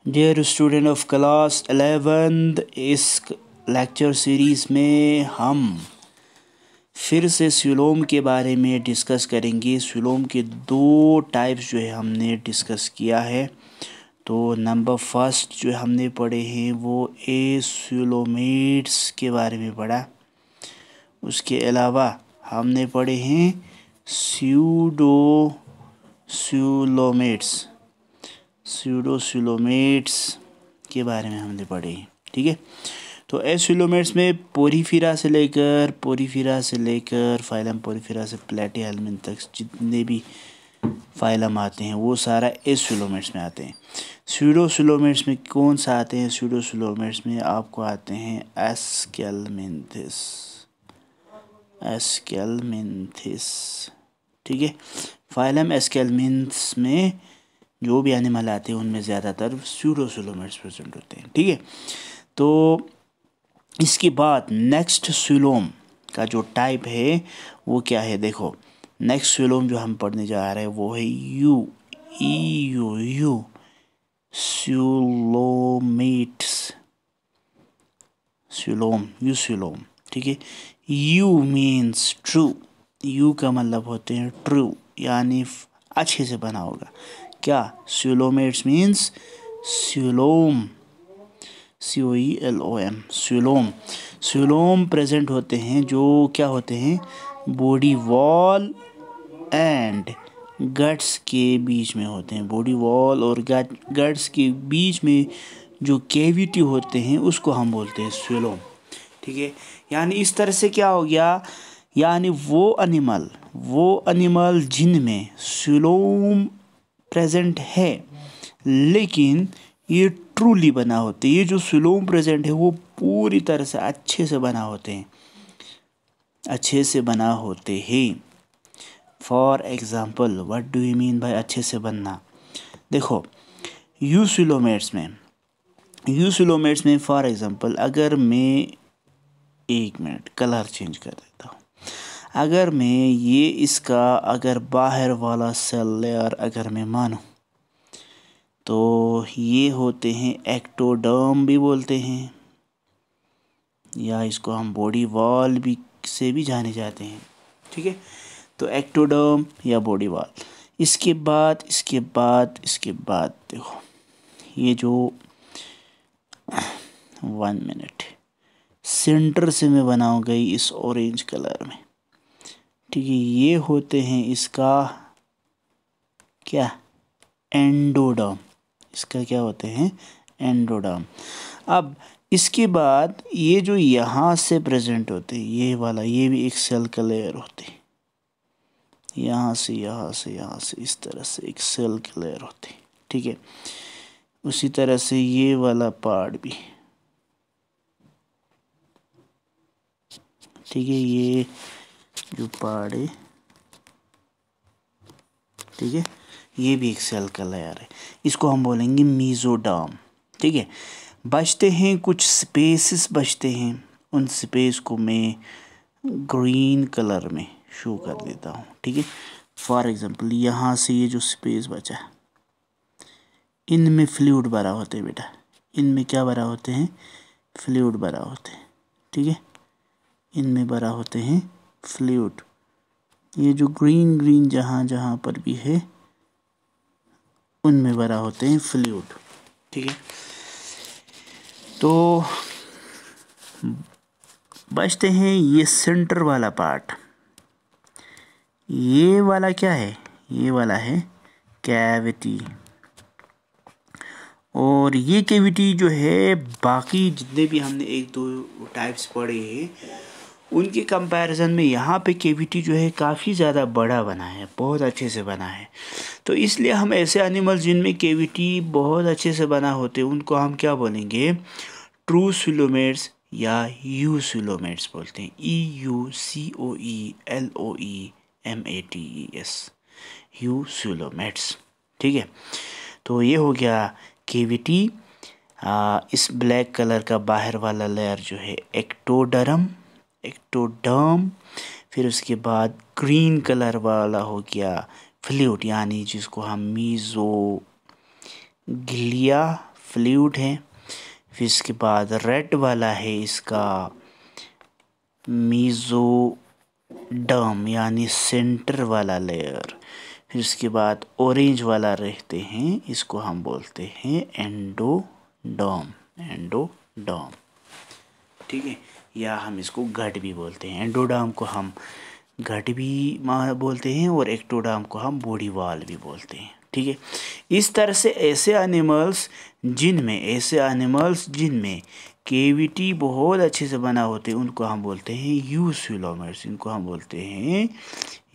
Dear student of class 11th, इस lecture series में हम फिर से सीलोम के बारे में डिस्कस करेंगे। सीलोम के दो टाइप्स जो है हमने डिस्कस किया है। तो नंबर फर्स्ट जो हमने पढ़े हैं वो एसीलोमेट्स के बारे में पढ़ा। उसके अलावा हमने पढ़े हैं स्यूडोसिलोमेट्स के बारे में हमने पढ़े हैं। ठीक है, तो एसिलोमेट्स में पोरीफेरा से लेकर फाइलम पोरीफेरा से प्लेटिहेल्मिन्थ तक जितने भी फाइलम आते हैं वो सारा एसिलोमेट्स में आते हैं। स्यूडोसिलोमेट्स में कौन सा आते हैं? स्यूडोसिलोमेट्स में आपको आते हैं एस्केल्मिन्थिस। ठीक है, फाइलम एस्केल्मिन्थिस में जो भी एनिमल आते हैं उनमें ज़्यादातर स्यूडोसिलोमेट्स प्रेजेंट होते हैं। ठीक है, तो इसके बाद नेक्स्ट सीलोम का जो टाइप है वो क्या है? देखो, नेक्स्ट सीलोम जो हम पढ़ने जा रहे हैं वो है यू सीलोम। ठीक है, यू मीन्स ट्रू। यू का मतलब होते हैं ट्रू, यानी अच्छे से बना होगा। क्या? Coelomates means coelom, COELOM, coelom present होते हैं जो क्या होते हैं? बॉडी वॉल एंड गट्स के बीच में होते हैं। बॉडी वॉल और गट्स के बीच में जो कैविटी होते हैं उसको हम बोलते हैं सीलोम। ठीक है, यानी इस तरह से क्या हो गया, यानी वो एनिमल जिनमें सीलोम प्रेजेंट है लेकिन ये ट्रूली बना होते हैं। ये जो सीलोम प्रेजेंट है वो पूरी तरह से अच्छे से बना होते हैं। For example, what do you mean by अच्छे से बनना? देखो, यूसिलोमेट्स में फॉर एग्जाम्पल अगर मैं एक मिनट कलर चेंज कर देता हूँ। अगर मैं ये इसका अगर बाहर वाला सेल लेयर अगर मैं मानूं तो ये होते हैं एक्टोडर्म भी बोलते हैं, या इसको हम बॉडी वॉल भी से भी जाने जाते हैं। ठीक है, तो एक्टोडर्म या बॉडी वॉल। इसके बाद देखो, ये जो 1 मिनट सेंटर से मैं बनाऊंगा इस ऑरेंज कलर में। ठीक है, ये होते हैं इसका क्या? एंडोडर्म। इसका क्या होते हैं? एंडोडर्म। अब इसके बाद ये जो यहाँ से प्रेजेंट होते हैं, ये वाला, ये भी एक सेल का लेयर होते हैं। यहाँ से इस तरह से एक सेल का लेयर होते हैं। ठीक है, उसी तरह से ये वाला पार्ट भी। ठीक है, ये जो पार्ट है, ठीक है, ये भी एक सेल का लेयर है। इसको हम बोलेंगे मीजोडर्म। ठीक है, बचते हैं कुछ स्पेसेस बचते हैं। उन स्पेस को मैं ग्रीन कलर में शो कर देता हूँ। ठीक है, फॉर एग्जांपल यहाँ से ये जो स्पेस बचा, इनमें फ्लूइड भरा होते हैं बेटा। इनमें क्या भरा होते हैं? फ्लूइड भरा होते हैं। ठीक है, इनमें भरा होते हैं फ्लूइड। ये जो ग्रीन जहाँ पर भी है उनमें भरा होते हैं फ्लूइड। ठीक है, तो बचते हैं ये सेंटर वाला पार्ट। ये वाला क्या है? ये वाला है कैविटी। और ये कैविटी जो है, बाकी जितने भी हमने एक दो टाइप्स पढ़े हैं उनके कंपैरिजन में यहाँ पे कैविटी जो है काफ़ी ज़्यादा बड़ा बना है, बहुत अच्छे से बना है। तो इसलिए हम ऐसे एनिमल जिनमें कैविटी बहुत अच्छे से बना होते हैं उनको हम क्या बोलेंगे? ट्रू सीलोमेट्स या यूसिलोमेट्स बोलते हैं। EUCOELOEMATES, यूसिलोमेट्स। ठीक है, तो ये हो गया कैविटी। इस ब्लैक कलर का बाहर वाला लेयर जो है एक्टोडर्म। फिर उसके बाद ग्रीन कलर वाला हो गया फ्लूइड, यानी जिसको हम मीजोग्लिया फ्लूइड है। फिर इसके बाद रेड वाला है इसका मेसोडर्म यानी सेंटर वाला लेयर। फिर इसके बाद ऑरेंज वाला रहते हैं, इसको हम बोलते हैं एंडोडर्म। एंडोडर्म, ठीक है, या हम इसको गट भी बोलते हैं। एंडोडर्म को हम गट भी बोलते हैं और एक्टोडर्म को हम बॉडी वॉल भी बोलते हैं, ठीक है। इस तरह से ऐसे एनिमल्स जिनमें केविटी बहुत अच्छे से बना होते हैं उनको हम बोलते हैं यूसिलोमेट्स। इनको हम बोलते हैं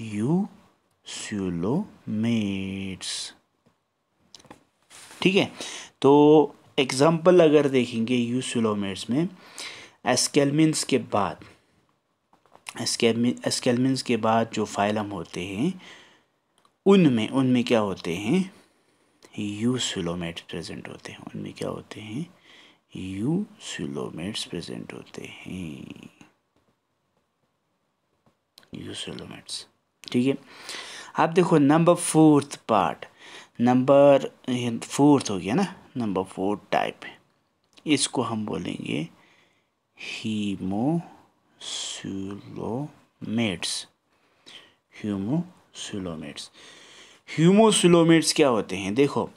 यूसिलोमेट्स, ठीक है। तो एग्जाम्पल अगर देखेंगे यूसिलोमेट्स में, एस्केलमिन्स के बाद जो फाइलम होते हैं उनमें क्या होते हैं, यूसिलोमेट्स प्रेजेंट होते हैं। उनमें क्या होते हैं, यूसिलोमेट्स प्रेजेंट होते हैं, यूसिलोमेट्स, ठीक है। अब देखो नंबर फोर्थ हो गया ना, नंबर 4 टाइप, इसको हम बोलेंगे ह्यूमोसिलोमेट्स क्या होते हैं, देखो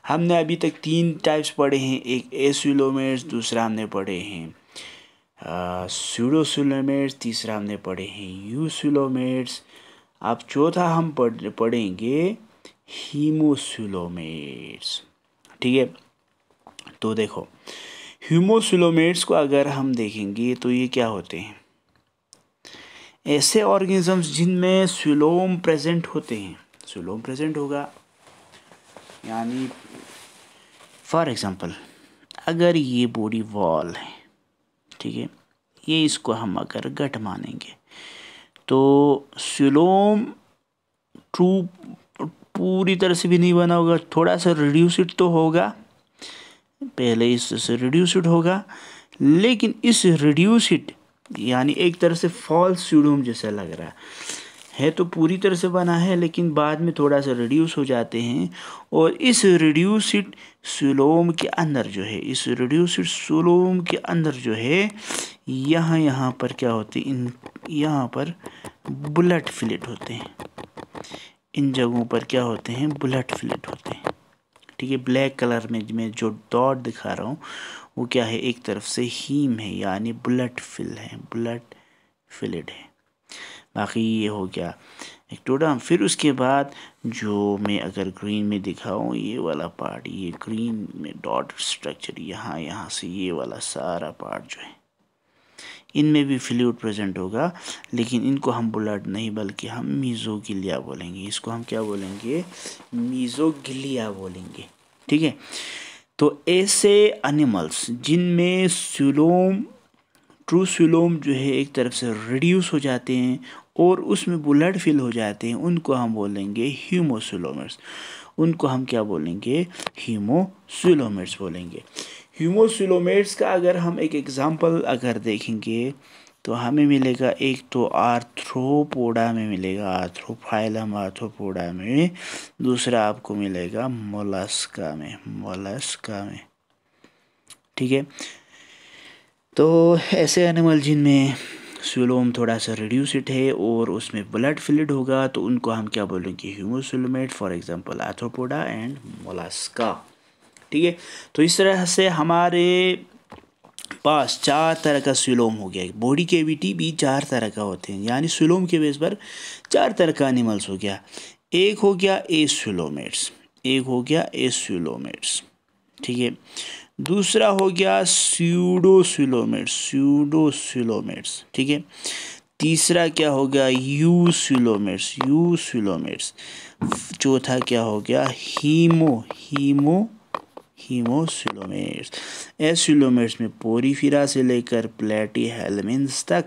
हमने अभी तक 3 टाइप्स पढ़े हैं। एक एसिलोमेट्स, दूसरा हमने पढ़े हैं स्यूडोसिलोमेट्स, तीसरा हमने पढ़े हैं यूसिलोमेट्स। अब चौथा हम पढ़ेंगे हीमोसिलोमेट्स, ठीक है। तो देखो ह्यूमोसिलोमेट्स को अगर हम देखेंगे तो ये क्या होते हैं, ऐसे ऑर्गेनिजम्स जिनमें सिलोम प्रेजेंट होते हैं। सिलोम प्रेजेंट होगा यानी फॉर एग्जांपल अगर ये बॉडी वॉल है, ठीक है, ये इसको हम अगर गट मानेंगे तो सिलोम पूरी तरह से भी नहीं बना होगा, थोड़ा सा रिड्यूस्ड तो होगा, पहले इससे रिड्यूस्ड होगा, लेकिन इस रिड्यूस्ड यानी एक तरह से फॉल्स सिलोम जैसा लग रहा है तो पूरी तरह से बना है, लेकिन बाद में थोड़ा सा रिड्यूस हो जाते हैं। और इस रिड्यूस्ड सिलोम के अंदर जो है यहाँ पर क्या होते हैं, यहाँ पर ब्लड फ्लूइड होते हैं। इन जगहों पर क्या होते हैं, ब्लड फ्लूइड होते हैं, ठीक है। ब्लैक कलर में मैं जो डॉट दिखा रहा हूँ वो क्या है, एक तरफ से हीम है यानी ब्लड फ्लूइड है। बाकी ये हो गया एक्टोडर्म। फिर उसके बाद जो मैं अगर ग्रीन में दिखाऊँ, ये वाला पार्ट, ये ग्रीन में डॉट स्ट्रक्चर, यहाँ से ये वाला सारा पार्ट जो है, इनमें भी फ्लूइड प्रेजेंट होगा, लेकिन इनको हम ब्लड नहीं बल्कि हम मीजोगिलिया बोलेंगे। इसको हम क्या बोलेंगे, मीजोगिलिया बोलेंगे, ठीक है। तो ऐसे एनिमल्स जिनमें ट्रू सिलोम जो है एक तरफ से रिड्यूस हो जाते हैं और उसमें ब्लड फिल हो जाते हैं, उनको हम बोलेंगे ह्यूमोसिलोमेट्स। उनको हम क्या बोलेंगे, ह्यूमोसिलोमेट्स बोलेंगे। ह्यूमोसिलोमेट्स का अगर हम एक एग्जांपल अगर देखेंगे तो हमें मिलेगा, एक तो आर्थ्रोपोडा में मिलेगा, आर्थ्रोपोडा में, दूसरा आपको मिलेगा मोलस्का में, ठीक है। तो ऐसे एनिमल जिनमें सिलोम थोड़ा सा रिड्यूस्ड है और उसमें ब्लड फ्लूइड होगा तो उनको हम क्या बोलेंगे, ह्यूमोसिलोमेट, for example arthropoda and mollusca, ठीक है। तो इस तरह से हमारे पास 4 तरह का सिलोम हो गया। बॉडी कैविटी भी 4 तरह का होते हैं, यानी सिलोम के बेस पर 4 तरह का एनिमल्स हो गया। एक हो गया एसिलोमेट्स, ठीक है। दूसरा हो गया स्यूडोसिलोमेट्स, ठीक है। तीसरा क्या हो गया, यूसिलोमेट्स। चौथा क्या हो गया, हीमोसिलोमेट्स। एसिलोमेट्स में पोरीफेरा से लेकर प्लेटीहेल्मिन्थ्स तक,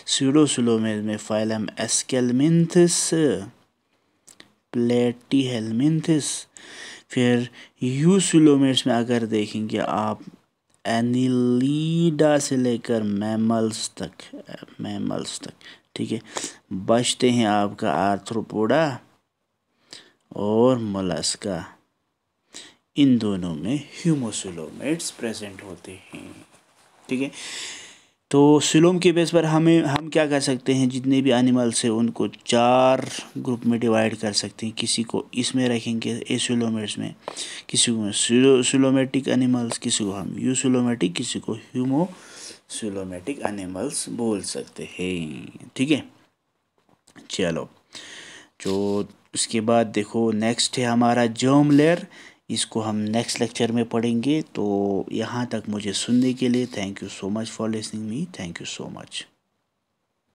स्यूडोसिलोमेट्स में फाइलम प्लेटीहेल्मिन्थ्स। फिर यूसिलोमेट्स में अगर देखेंगे आप, एनिलीडा से लेकर मैमल्स तक, ठीक है। बचते हैं आपका आर्थ्रोपोडा और मोलस्का। इन दोनों में ह्यूमोसिलोमेट्स प्रेजेंट होते हैं। ठीक है, तो सिलोम के बेस पर हम क्या कर सकते हैं, जितने भी एनिमल्स हैं उनको 4 ग्रुप में डिवाइड कर सकते हैं। किसी को इसमें रखेंगे एसिलोमेट्स में, किसी को सिलोमेटिक एनिमल्स, किसी को हम यूसिलोमेटिक, किसी को ह्यूमोसिलोमेटिक एनिमल्स बोल सकते हैं। ठीक है, चलो, जो उसके बाद देखो नेक्स्ट है हमारा जर्म लेयर। इसको हम नेक्स्ट लेक्चर में पढ़ेंगे। तो यहाँ तक मुझे सुनने के लिए thank you so much for listening me, thank you so much.